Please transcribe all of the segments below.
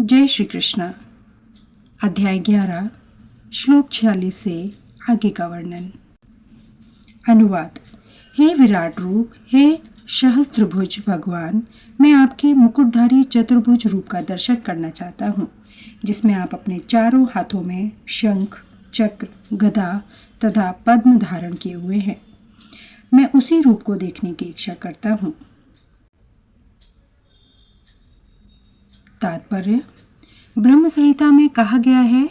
जय श्री कृष्ण। अध्याय 11 श्लोक 46 से आगे का वर्णन। अनुवाद। हे विराट रूप, हे सहस्त्रभुज भगवान, मैं आपके मुकुटधारी चतुर्भुज रूप का दर्शन करना चाहता हूँ, जिसमें आप अपने चारों हाथों में शंख, चक्र, गदा तथा पद्म धारण किए हुए हैं। मैं उसी रूप को देखने की इच्छा करता हूँ। तात्पर्य। ब्रह्म संहिता में कहा गया है,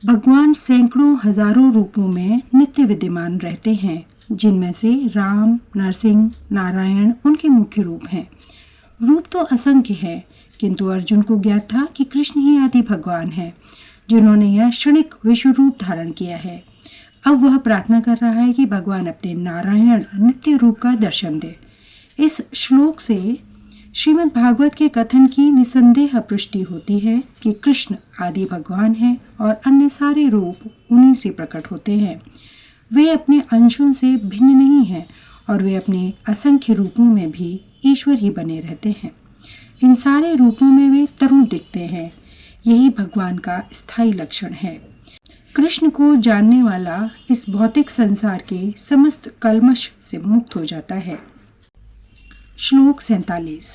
भगवान सैकड़ों हजारों रूपों में नित्य विद्यमान रहते हैं, जिनमें से राम, नरसिंह, नारायण उनके मुख्य रूप हैं। रूप तो असंख्य है, किंतु अर्जुन को ज्ञात था कि कृष्ण ही आदि भगवान हैं, जिन्होंने यह क्षणिक विश्व रूप धारण किया है। अब वह प्रार्थना कर रहा है कि भगवान अपने नारायण नित्य रूप का दर्शन दे। इस श्लोक से श्रीमद् भागवत के कथन की निसंदेह पुष्टि होती है कि कृष्ण आदि भगवान हैं और अन्य सारे रूप उन्हीं से प्रकट होते हैं। वे अपने अंशों से भिन्न नहीं हैं और वे अपने असंख्य रूपों में भी ईश्वर ही बने रहते हैं। इन सारे रूपों में वे तरुण दिखते हैं। यही भगवान का स्थायी लक्षण है। कृष्ण को जानने वाला इस भौतिक संसार के समस्त कल्मश से मुक्त हो जाता है। श्लोक 47।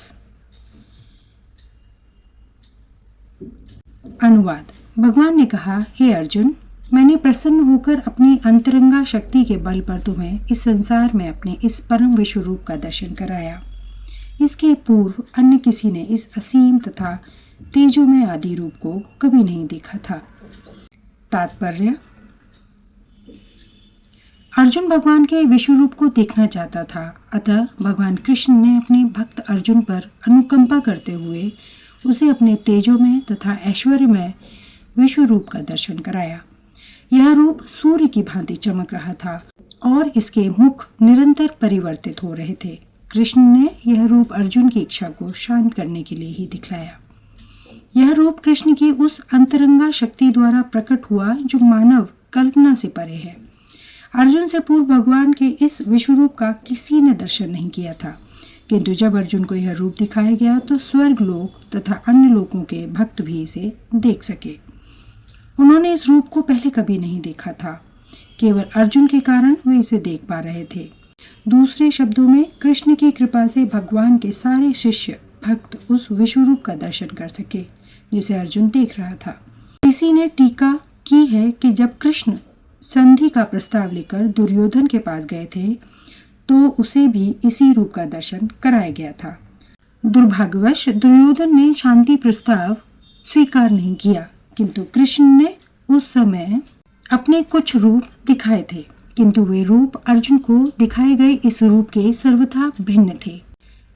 अनुवाद। भगवान ने कहा, हे अर्जुन, मैंने प्रसन्न होकर अपनी अंतरंगा शक्ति के बल पर तुम्हें इस संसार में अपने इस परम विश्व रूप का दर्शन कराया। इसके पूर्व अन्य किसी ने इस असीम तथा तेजोमय आदि रूप को कभी नहीं देखा था। तात्पर्य। अर्जुन भगवान के विश्व रूप को देखना चाहता था, अतः भगवान कृष्ण ने अपने भक्त अर्जुन पर अनुकंपा करते हुए उसे अपने तेजोमय तथा ऐश्वर्यमय विश्व रूप का दर्शन कराया। यह रूप सूर्य की भांति चमक रहा था और इसके मुख निरंतर परिवर्तित हो रहे थे। कृष्ण ने यह रूप अर्जुन की इच्छा को शांत करने के लिए ही दिखलाया। यह रूप कृष्ण की उस अंतरंगा शक्ति द्वारा प्रकट हुआ जो मानव कल्पना से परे है। अर्जुन से पूर्व भगवान के इस विश्व रूप का किसी ने दर्शन नहीं किया था, किंतु जब अर्जुन को यह रूप दिखाया गया तो स्वर्ग लोक तथा अन्य लोकों के भक्त भी इसे देख सके। उन्होंने इस रूप को पहले कभी नहीं देखा था। केवल अर्जुन के कारण वे इसे देख पा रहे थे। दूसरे शब्दों में, कृष्ण की कृपा से भगवान के सारे शिष्य भक्त उस विश्व रूप का दर्शन कर सके जिसे अर्जुन देख रहा था। किसी ने टीका की है कि जब कृष्ण संधि का प्रस्ताव लेकर दुर्योधन के पास गए थे तो उसे भी इसी रूप का दर्शन कराया गया था। दुर्भाग्यवश दुर्योधन ने शांति प्रस्ताव स्वीकार नहीं किया, किंतु कृष्ण ने उस समय अपने कुछ रूप दिखाए थे, किंतु वे रूप अर्जुन को दिखाए गए इस रूप के सर्वथा भिन्न थे।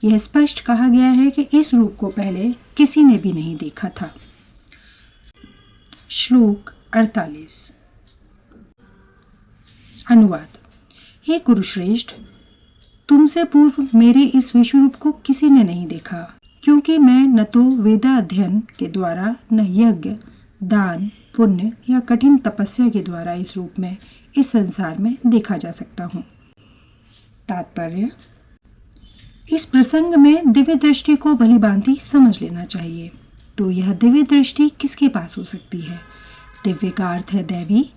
यह स्पष्ट कहा गया है कि इस रूप को पहले किसी ने भी नहीं देखा था। श्लोक 48। अनुवाद। हे कुरुश्रेष्ठ, तुमसे पूर्व मेरे इस विश्व रूप को किसी ने नहीं देखा, क्योंकि मैं न तो वेदा अध्ययन के द्वारा, न यज्ञ, दान, पुण्य या कठिन तपस्या के द्वारा इस रूप में इस संसार में देखा जा सकता हूँ। तात्पर्य। इस प्रसंग में दिव्य दृष्टि को भलीभांति समझ लेना चाहिए। तो यह दिव्य दृष्टि किसके पास हो सकती है? दिव्य का अर्थ है दैवी।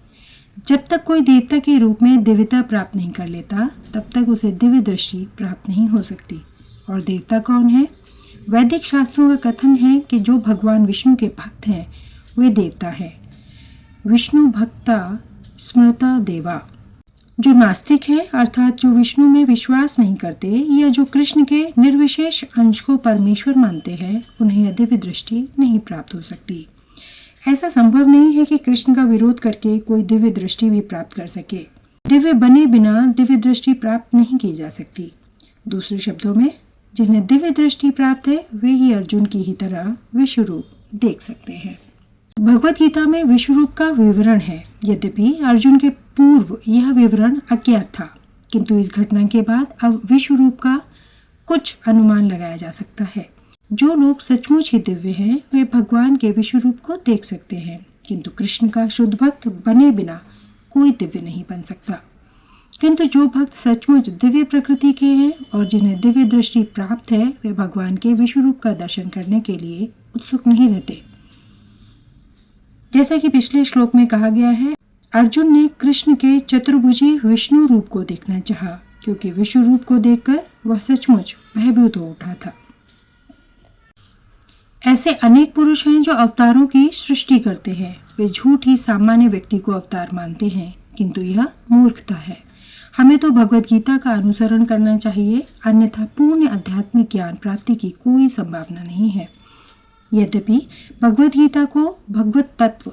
जब तक कोई देवता के रूप में दिव्यता प्राप्त नहीं कर लेता, तब तक उसे दिव्य दृष्टि प्राप्त नहीं हो सकती। और देवता कौन है? वैदिक शास्त्रों का कथन है कि जो भगवान विष्णु के भक्त हैं वे देवता है। विष्णु भक्ता स्मृता देवा। जो नास्तिक है, अर्थात जो विष्णु में विश्वास नहीं करते या जो कृष्ण के निर्विशेष अंश को परमेश्वर मानते हैं, उन्हें यह दिव्य दृष्टि नहीं प्राप्त हो सकती। ऐसा संभव नहीं है कि कृष्ण का विरोध करके कोई दिव्य दृष्टि भी प्राप्त कर सके। दिव्य बने बिना दिव्य दृष्टि प्राप्त नहीं की जा सकती। दूसरे शब्दों में, जिन्हें दिव्य दृष्टि प्राप्त है वे ही अर्जुन की ही तरह विश्व रूप देख सकते हैं। भगवत गीता में विश्व रूप का विवरण है। यद्यपि अर्जुन के पूर्व यह विवरण अज्ञात था, किंतु इस घटना के बाद अब विश्व रूप का कुछ अनुमान लगाया जा सकता है। जो लोग सचमुच ही दिव्य हैं वे भगवान के विश्व रूप को देख सकते हैं, किंतु कृष्ण का शुद्ध भक्त बने बिना कोई दिव्य नहीं बन सकता। किंतु जो भक्त सचमुच दिव्य प्रकृति के हैं और जिन्हें दिव्य दृष्टि प्राप्त है, वे भगवान के विश्व रूप का दर्शन करने के लिए उत्सुक नहीं रहते। जैसा कि पिछले श्लोक में कहा गया है, अर्जुन ने कृष्ण के चतुर्भुजी विष्णु रूप को देखना चाहा, क्योंकि विष्णु रूप को देखकर वह सचमुच भयभीत हो उठा था। ऐसे अनेक पुरुष हैं जो अवतारों की सृष्टि करते हैं। वे झूठ ही सामान्य व्यक्ति को अवतार मानते हैं, किंतु यह मूर्खता है। हमें तो भगवत गीता का अनुसरण करना चाहिए, अन्यथा पूर्ण आध्यात्मिक ज्ञान प्राप्ति की कोई संभावना नहीं है। यद्यपि भगवत गीता को भगवत तत्व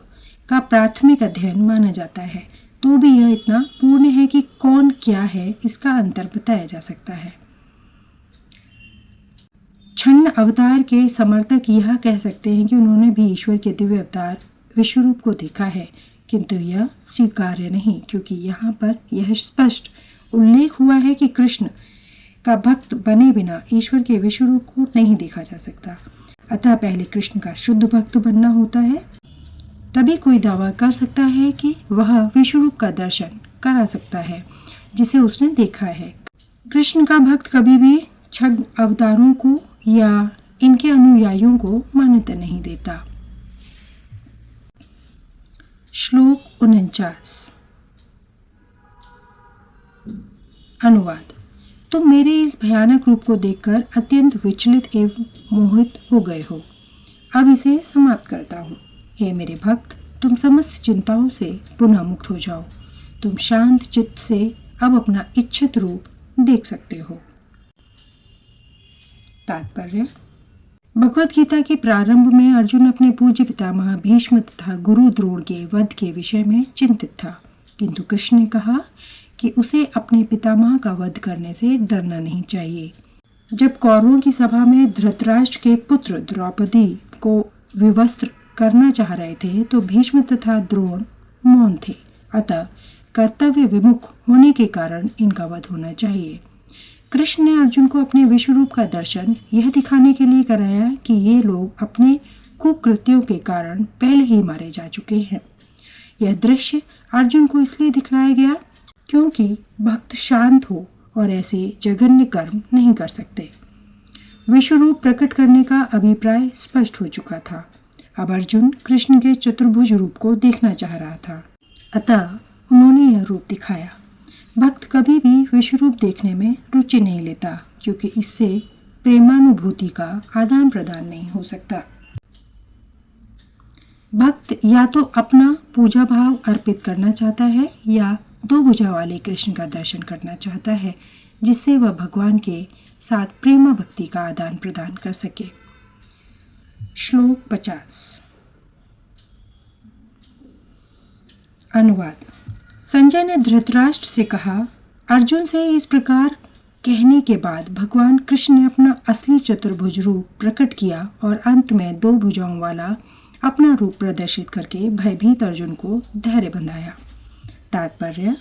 का प्राथमिक अध्ययन माना जाता है, तो भी यह इतना पूर्ण है कि कौन क्या है इसका अंतर बताया जा सकता है। छन्न अवतार के समर्थक यह कह सकते हैं कि उन्होंने भी ईश्वर के दिव्य अवतार विश्वरूप को देखा है, किंतु यह स्वीकार्य नहीं, क्योंकि यहाँ पर यह स्पष्ट उल्लेख हुआ है कि कृष्ण का भक्त बने बिना ईश्वर के विश्वरूप को नहीं देखा जा सकता। अतः पहले कृष्ण का शुद्ध भक्त बनना होता है, तभी कोई दावा कर सकता है कि वह विश्वरूप का दर्शन करा सकता है जिसे उसने देखा है। कृष्ण का भक्त कभी भी छद्म अवतारों को या इनके अनुयायियों को मान्यता नहीं देता। श्लोक 49। अनुवाद। तुम मेरे इस भयानक रूप को देखकर अत्यंत विचलित एवं मोहित हो गए हो। अब इसे समाप्त करता हूँ। हे मेरे भक्त, तुम समस्त चिंताओं से पुनः मुक्त हो जाओ। तुम शांत चित्त से अब अपना इच्छित रूप देख सकते हो। तात्पर्य। भगवत गीता के प्रारंभ में अर्जुन अपने पूज्य पितामह भीष्म तथा गुरु द्रोण के वध के विषय में चिंतित था, किंतु कृष्ण ने कहा कि उसे अपने पितामह का वध करने से डरना नहीं चाहिए। जब कौरवों की सभा में धृतराष्ट्र के पुत्र द्रौपदी को विवस्त्र करना चाह रहे थे, तो भीष्म तथा द्रोण मौन थे। अतः कर्तव्य विमुख होने के कारण इनका वध होना चाहिए। कृष्ण ने अर्जुन को अपने विश्वरूप का दर्शन यह दिखाने के लिए कराया कि ये लोग अपने कुकृत्यों के कारण पहले ही मारे जा चुके हैं। यह दृश्य अर्जुन को इसलिए दिखलाया गया क्योंकि भक्त शांत हो और ऐसे जघन्य कर्म नहीं कर सकते। विश्वरूप प्रकट करने का अभिप्राय स्पष्ट हो चुका था। अब अर्जुन कृष्ण के चतुर्भुज रूप को देखना चाह रहा था, अतः उन्होंने यह रूप दिखाया। भक्त कभी भी विश्वरूप देखने में रुचि नहीं लेता, क्योंकि इससे प्रेमानुभूति का आदान प्रदान नहीं हो सकता। भक्त या तो अपना पूजा भाव अर्पित करना चाहता है या दो भुजा वाले कृष्ण का दर्शन करना चाहता है, जिससे वह भगवान के साथ प्रेमा भक्ति का आदान प्रदान कर सके। श्लोक 50। अनुवाद। संजय ने धृतराष्ट्र से कहा, अर्जुन से इस प्रकार कहने के बाद भगवान कृष्ण ने अपना असली चतुर्भुज रूप प्रकट किया और अंत में दो भुजाओं वाला अपना रूप प्रदर्शित करके भयभीत अर्जुन को धैर्य बंधाया। तात्पर्य।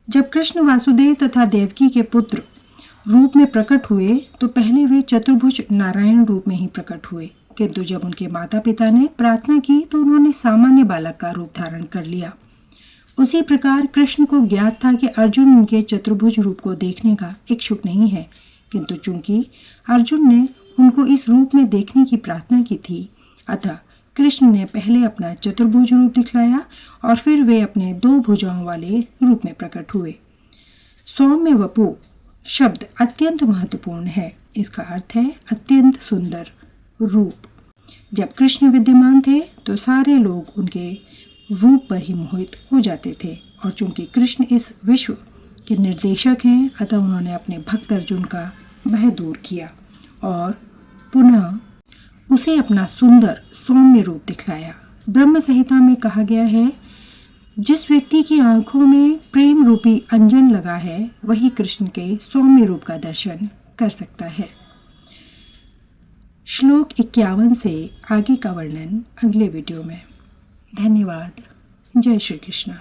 जब कृष्ण वासुदेव तथा देवकी के पुत्र रूप में प्रकट हुए तो पहले वे चतुर्भुज नारायण रूप में ही प्रकट हुए, किंतु जब उनके माता पिता ने प्रार्थना की तो उन्होंने सामान्य बालक का रूप धारण कर लिया। उसी प्रकार कृष्ण को ज्ञात था कि अर्जुन उनके चतुर्भुज रूप को देखने का इच्छुक नहीं है, किंतु चूंकि अर्जुन ने उनको इस रूप में देखने की प्रार्थना की थी, अतः कृष्ण ने पहले अपना चतुर्भुज रूप दिखलाया और फिर वे अपने दो भुजाओं वाले रूप में प्रकट हुए। सौम्य वपु शब्द अत्यंत महत्वपूर्ण है। इसका अर्थ है अत्यंत सुंदर रूप। जब कृष्ण विद्यमान थे तो सारे लोग उनके रूप पर ही मोहित हो जाते थे, और चूंकि कृष्ण इस विश्व के निर्देशक हैं, अतः उन्होंने अपने भक्त अर्जुन का भय दूर किया और पुनः उसे अपना सुंदर सौम्य रूप दिखलाया। ब्रह्म संहिता में कहा गया है, जिस व्यक्ति की आंखों में प्रेम रूपी अंजन लगा है वही कृष्ण के सौम्य रूप का दर्शन कर सकता है। श्लोक 51 से आगे का वर्णन अगले वीडियो में। धन्यवाद। जय श्री कृष्ण।